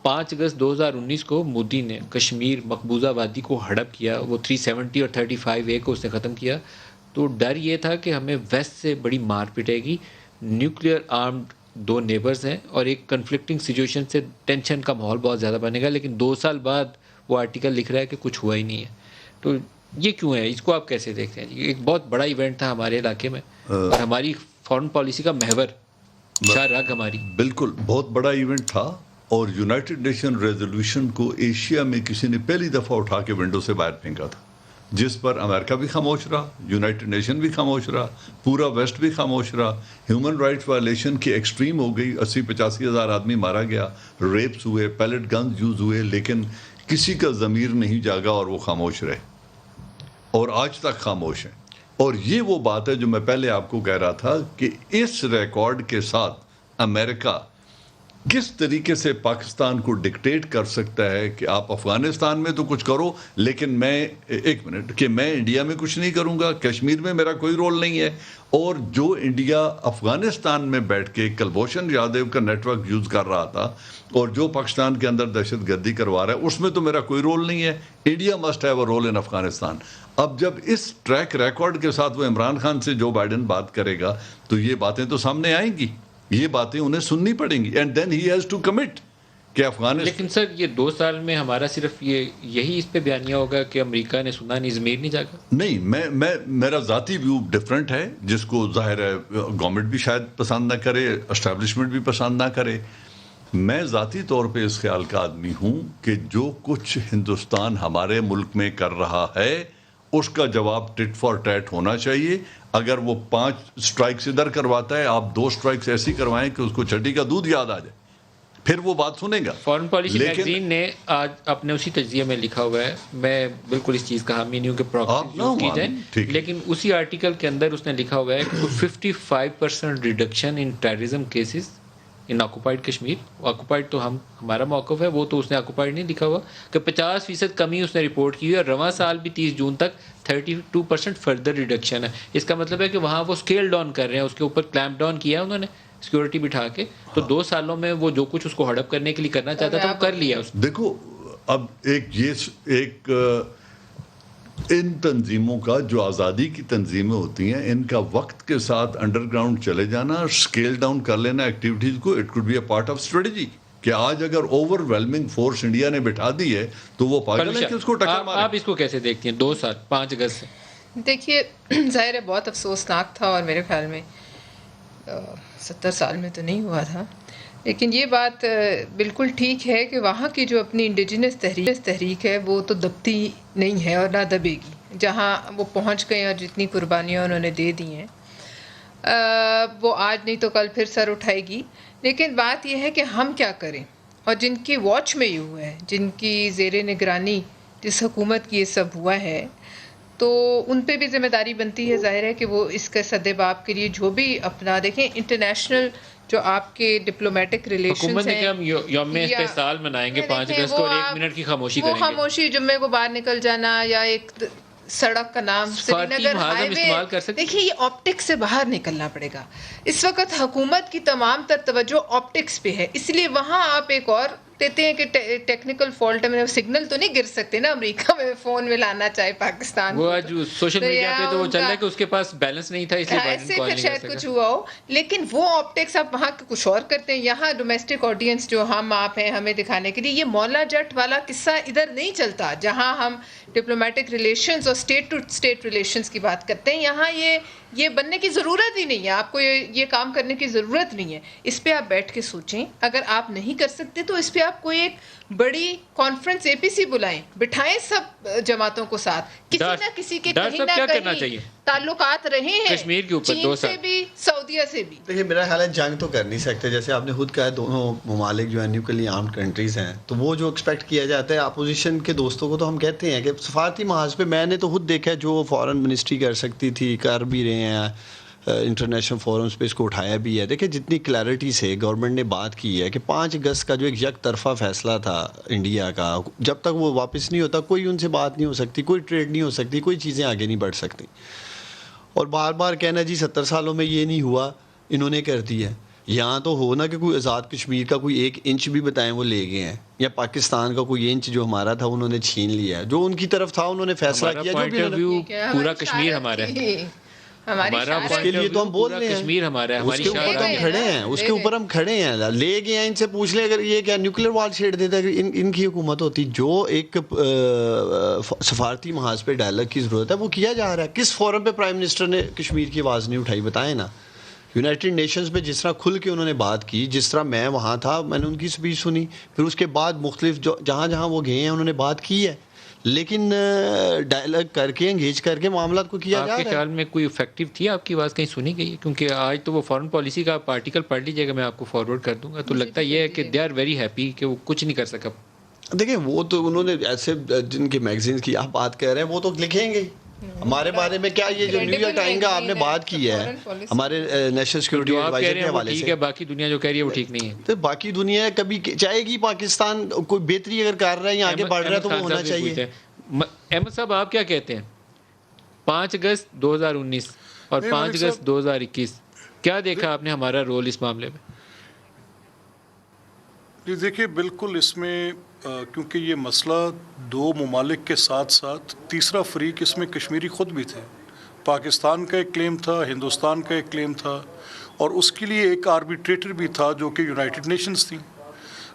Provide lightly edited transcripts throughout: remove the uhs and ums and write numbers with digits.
5 اگست 2019 کو مودی نے کشمیر مقبوضہ وادی کو ہڑپ کیا، وہ 370 اور 35A کو اس نے ختم کیا. تو ڈر یہ تھا کہ ہمیں ویسٹ سے بڑی مار پٹے گی، نیوکلیئر آرمڈ 2 نیبرز ہیں اور ایک کنفلکٹنگ سچویشن سے ٹینشن کا ماحول بہت زیادہ بنے گا. لیکن 2 سال بعد وہ آرٹیکل لکھ رہا ہے کہ کچھ ہوا ہی نہیں ہے. تو یہ کیوں ہے؟ اس کو آپ کیسے دیکھتے ہیں؟ ایک بہت بڑا ایونٹ تھا ہمارے علاقے میں اور ہماری فارن پالیسی کا محور شاہ رگ ہماری. بالکل بہت بڑا ایونٹ تھا، اور یونائٹڈ نیشن ریزولوشن کو ایشیا میں کسی نے پہلی دفعہ اٹھا کے ونڈو سے باہر پھینکا تھا، جس پر امریکہ بھی خاموش رہا، یونائٹڈ نیشن بھی خاموش رہا، پورا ویسٹ بھی خاموش رہا. ہیومن رائٹس وائلیشن کی ایکسٹریم ہو گئی، 80-85 ہزار آدمی مارا گیا، ریپس ہوئے، پیلٹ گنز یوز ہوئے، لیکن کسی کا ضمیر نہیں جاگا اور وہ خاموش رہے، اور آج تک خاموش ہیں. اور یہ وہ بات ہے جو میں پہلے آپ کو کہہ رہا تھا کہ اس ریکارڈ کے ساتھ امریکہ کس طریقے سے پاکستان کو ڈکٹیٹ کر سکتا ہے کہ آپ افغانستان میں تو کچھ کرو، لیکن میں کہ میں انڈیا میں کچھ نہیں کروں گا، کشمیر میں میرا کوئی رول نہیں ہے. اور جو انڈیا افغانستان میں بیٹھ کے کلبھوشن یادیو کا نیٹ ورک یوز کر رہا تھا اور جو پاکستان کے اندر دہشت گردی کروا رہا ہے، اس میں تو میرا کوئی رول نہیں ہے. India must have a role in Afghanistan. اب جب اس ٹریک ریکارڈ کے ساتھ وہ عمران خان سے جو بائیڈن بات کرے گا تو یہ باتیں تو سامنے آئیں گی، یہ باتیں انہیں سننی پڑیں گی. And then he has to commit کہ افغانستان. لیکن سر یہ 2 سال میں ہمارا صرف یہی اس پہ بیانیہ ہوگا کہ امریکہ نے سنا نہیں، ضمیر نہیں جاگا؟ نہیں، میرا ذاتی ویو ڈفرینٹ ہے، جس کو ظاہر ہے گورنمنٹ بھی شاید پسند نہ کرے، اسٹیبلشمنٹ بھی پسند نہ کرے. میں ذاتی طور پہ اس خیال کا آدمی ہوں کہ جو کچھ ہندوستان ہمارے ملک میں کر رہا ہے اس کا جواب ٹٹ فار ٹیٹ ہونا چاہیے. اگر وہ 5 سٹرائکس ادھر کرواتا ہے، آپ 2 سٹرائکس ایسی کروائیں کہ اس کو چھٹی کا دودھ یاد آ جائے، پھر وہ بات سنے گا. فارن پالیسی میگزین نے آج اپنے اسی تجزیے میں لکھا ہوا ہے، میں بالکل اس چیز کا حامی نہیں ہوں کہ پراکسی یوز کی جائے، لیکن اسی آرٹیکل کے اندر اس نے لکھا ہوا ہے کہ 55% reduction in terrorism cases in occupied Kashmir. Occupied تو ہمارا موقف ہے، وہ تو اس نے آکوپائڈ نہیں لکھا ہوا، کہ 50% کمی اس نے رپورٹ کی ہے، اور رواں سال بھی 30 جون تک 32% فردر ریڈکشن ہے. اس کا مطلب ہے کہ وہاں وہ اسکیل ڈاؤن کر رہے ہیں، اس کے اوپر کلیمپ ڈاؤن کیا ہے انہوں نے سیکورٹی بٹھا کے. تو 2 سالوں میں وہ جو کچھ اس کو ہڑپ کرنے کے لیے کرنا چاہتا تھا وہ کر لیا اس نے. دیکھو اب ایک ان تنظیموں کا جو آزادی کی تنظیمیں ہوتی ہیں، ان کا وقت کے ساتھ انڈر گراؤنڈ چلے جانا، اسکیل ڈاؤن کر لینا ایکٹیویٹیز کو، it could be a part of strategy. کہ آج اگر اوور ویلمنگ فورس انڈیا نے بٹھا دی ہے تو وہ پاگل ہے کہ اس کو ٹکر مارے. آپ اس کو کیسے دیکھتی ہیں 2 سال 5 اگست سے؟ دیکھیے ظاہر ہے بہت افسوسناک تھا، اور میرے خیال میں 70 سال میں تو نہیں ہوا تھا. لیکن یہ بات بالکل ٹھیک ہے کہ وہاں کی جو اپنی انڈیجنس تحریک ہے وہ تو دبتی نہیں ہے اور نہ دبے گی. جہاں وہ پہنچ گئے اور جتنی قربانیاں انہوں نے دے دی ہیں، وہ آج نہیں تو کل پھر سر اٹھائے گی. لیکن بات یہ ہے کہ ہم کیا کریں، اور جن کی واچ میں یہ ہوا ہے، جن کی زیر نگرانی جس حکومت کی یہ سب ہوا ہے، تو ان پہ بھی ذمہ داری بنتی ہے. ظاہر ہے کہ وہ اس کے سدباب کے لیے جو بھی اپنا دیکھیں، انٹرنیشنل جو آپ کے ڈپلومیٹک ریلیشنز ہیں، ہم یوم استحصال منائیں گے 5 اگست کو اور 1 منٹ کی خاموشی کریں گے. وہ خاموشی جمعے کو باہر نکل جانا، یا ایک سڑک کا نام سری نگر ہائی وے، دیکھیے یہ آپٹکس سے باہر نکلنا پڑے گا. اس وقت حکومت کی تمام تر توجہ آپٹکس پہ ہے، اس لیے وہاں آپ ایک اور دیتے ہیں کہ ٹیکنیکل فالٹ میں سگنل تو نہیں گر سکتے نا امریکہ میں فون میں لانا چاہے پاکستان. وہ آج سوشل میڈیا پہ تو وہ چل رہا ہے کہ اس کے پاس بیلنس نہیں تھا، اس لیے ایسے پھر شاید کچھ ہوا ہو. لیکن وہ آپٹکس آپ وہاں کچھ اور کرتے ہیں. یہاں ڈومیسٹک آڈینس جو ہم آپ ہیں ہمیں دکھانے کے لیے یہ مولا جٹ والا قصہ ادھر نہیں چلتا. جہاں ہم ڈپلومیٹک ریلیشنز اور اسٹیٹ ٹو اسٹیٹ ریلیشنز کی بات کرتے ہیں، یہاں یہ بننے کی ضرورت ہی نہیں ہے. آپ کو یہ کام کرنے کی ضرورت نہیں ہے. اس پہ آپ بیٹھ کے سوچیں. اگر آپ نہیں کر سکتے تو اس پہ آپ کوئی ایک بڑی کانفرنس اے پی سی بلائیں، بٹھائیں سب جماعتوں کو ساتھ. کسی نہ کسی کے کہیں نہ کہیں تعلقات رہے ہیں کشمیر کے اوپر، چین سے بھی سعودیہ سے بھی. دیکھیے میرا خیال ہے جنگ تو کر نہیں سکتے، جیسے آپ نے خود کہا دونوں ممالک جو ہیں نیوکلی آرمڈ کنٹریز ہیں، تو وہ جو ایکسپیکٹ کیا جاتا ہے اپوزیشن کے دوستوں کو، تو ہم کہتے ہیں کہ سفارتی محاذ پہ میں نے تو خود دیکھا جو فارن منسٹری کر سکتی تھی کر بھی رہے ہیں، انٹرنیشنل فورمز پہ اس کو اٹھایا بھی ہے. دیکھیں جتنی کلیئرٹی سے گورنمنٹ نے بات کی ہے کہ 5 اگست کا جو ایک یک طرفہ فیصلہ تھا انڈیا کا، جب تک وہ واپس نہیں ہوتا کوئی ان سے بات نہیں ہو سکتی، کوئی ٹریڈ نہیں ہو سکتی، کوئی چیزیں آگے نہیں بڑھ سکتی. اور بار بار کہنا جی 70 سالوں میں یہ نہیں ہوا، انہوں نے کر دی ہے. یہاں تو ہو نا کہ کوئی آزاد کشمیر کا کوئی 1 انچ بھی بتائیں وہ لے گئے ہیں, یا پاکستان کا کوئی انچ جو ہمارا تھا انہوں نے چھین لیا ہے, جو ان کی طرف تھا انہوں نے فیصلہ کیا, جو بھی پورا کشمیر ہمارا ہے, ہمارا اس کے لیے تو ہم بول رہے ہیں کشمیر ہمارا ہے, اس کے اوپر ہم کھڑے ہیں, اس کے اوپر ہم کھڑے ہیں. لے گئے ہیں, ان سے پوچھ لیں اگر یہ کیا نیوکلیر وار چھیڑ دیتا ہے, ان کی حکومت ہوتی, جو ایک سفارتی محاذ پہ ڈائلاگ کی ضرورت ہے وہ کیا جا رہا ہے. کس فورم پہ پرائم منسٹر نے کشمیر کی آواز نہیں اٹھائی, بتائیں نا. یونائٹڈ نیشنز پہ جس طرح کھل کے انہوں نے بات کی, جس طرح میں وہاں تھا, میں نے ان کی اسپیچ سنی, پھر اس کے بعد مختلف جہاں جہاں وہ گئے ہیں انہوں نے بات کی ہے, لیکن ڈائلاگ کر کے انگیج کر کے معاملات کو کیا جا رہا ہے. آپ کے خیال میں کوئی افیکٹو تھی آپ کی آواز کہیں سنی گئی ہے؟ کیونکہ آج تو وہ فارن پالیسی کا آرٹیکل پڑھ لیجیے گا, میں آپ کو فارورڈ کر دوں گا, تو لگتا یہ ہے کہ دے آر ویری ہیپی کہ وہ کچھ نہیں کر سکا. دیکھیں وہ تو انہوں نے ایسے جن کے میگزینس کی آپ بات کہہ رہے ہیں وہ تو لکھیں گے ہمارے بارے میں. کیا یہ جو نیو یارک ٹائم کا آپ نے بات کی ہے ہمارے نیشنل سیکورٹی ایڈوائزر کے حوالے سے, باقی دنیا جو کہہ رہی ہے وہ ٹھیک نہیں ہے, تو باقی دنیا کبھی چاہے گی پاکستان کوئی بہتری اگر کر رہا ہے یا آگے بڑھ رہا ہے تو وہ ہونا چاہیے. احمد صاحب آپ کیا کہتے ہیں 5 اگست 2019 اور 5 اگست 2021 کیا دیکھا آپ نے ہمارا رول اس معاملے میں؟ جی دیکھیے بالکل اس میں کیونکہ یہ مسئلہ 2 ممالک کے ساتھ ساتھ تیسرا فریق اس میں کشمیری خود بھی تھے. پاکستان کا ایک کلیم تھا, ہندوستان کا ایک کلیم تھا, اور اس کے لیے ایک آربیٹریٹر بھی تھا جو کہ یونائٹڈ نیشنز تھی.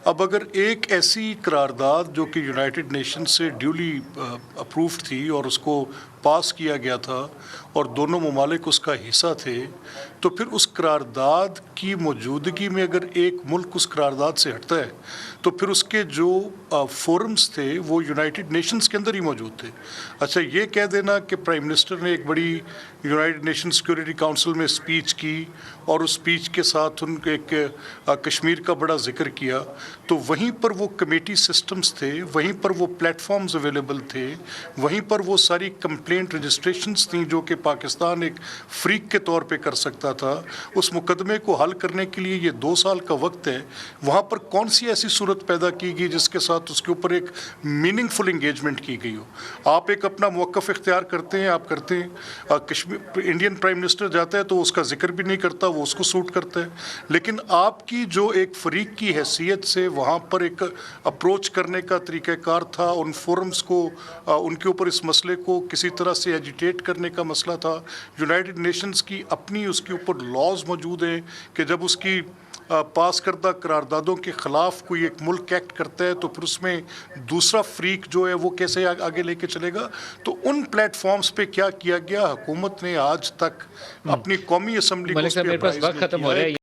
اب اگر ایک ایسی قرارداد جو کہ یونائٹڈ نیشنز سے ڈیولی اپرووڈ تھی اور اس کو پاس کیا گیا تھا اور دونوں ممالک اس کا حصہ تھے, تو پھر اس قرارداد کی موجودگی میں اگر ایک ملک اس قرارداد سے ہٹتا ہے تو پھر اس کے جو فورمز تھے وہ یونائٹڈ نیشنز کے اندر ہی موجود تھے. اچھا یہ کہہ دینا کہ پرائم منسٹر نے ایک بڑی یونائٹڈ نیشن سیکورٹی کاؤنسل میں اسپیچ کی اور اس اسپیچ کے ساتھ ان کے ایک کشمیر کا بڑا ذکر کیا, تو وہیں پر وہ کمیٹی سسٹمز تھے, وہیں پر وہ پلیٹ فارمز اویلیبل تھے, وہیں پر وہ ساری کمپلینٹ رجسٹریشنز تھیں جو کہ پاکستان ایک فریق کے طور پہ کر سکتا تھا. اس مقدمے کو حل کرنے کے لیے یہ 2 سال کا وقت ہے. وہاں پر کون سی ایسی صورت پیدا کی گئی جس کے ساتھ اس کے اوپر ایک میننگ فل انگیجمنٹ کی گئی ہو؟ آپ ایک اپنا موقف اختیار کرتے ہیں, آپ کرتے ہیں, انڈین پرائم منسٹر جاتا ہے تو اس کا ذکر بھی نہیں کرتا, وہ اس کو سوٹ کرتا ہے, لیکن آپ کی جو ایک فریق کی حیثیت سے وہاں پر ایک اپروچ کرنے کا طریقہ کار تھا, ان فورمز کو ان کے اوپر اس مسئلے کو کسی طرح سے ایجیٹیٹ کرنے کا مسئلہ تھا. یونائٹڈ نیشنز کی اپنی اس کے اوپر لاز موجود ہیں کہ جب اس کی پاس کردہ قراردادوں کے خلاف کوئی ایک ملک ایکٹ کرتا ہے تو پھر اس میں دوسرا فریق جو ہے وہ کیسے آگے لے کے چلے گا. تو ان پلیٹ فارمز پہ کیا کیا گیا, حکومت نے آج تک اپنی قومی اسمبلی کو میرے پاس وقت ختم ہو رہا ہے.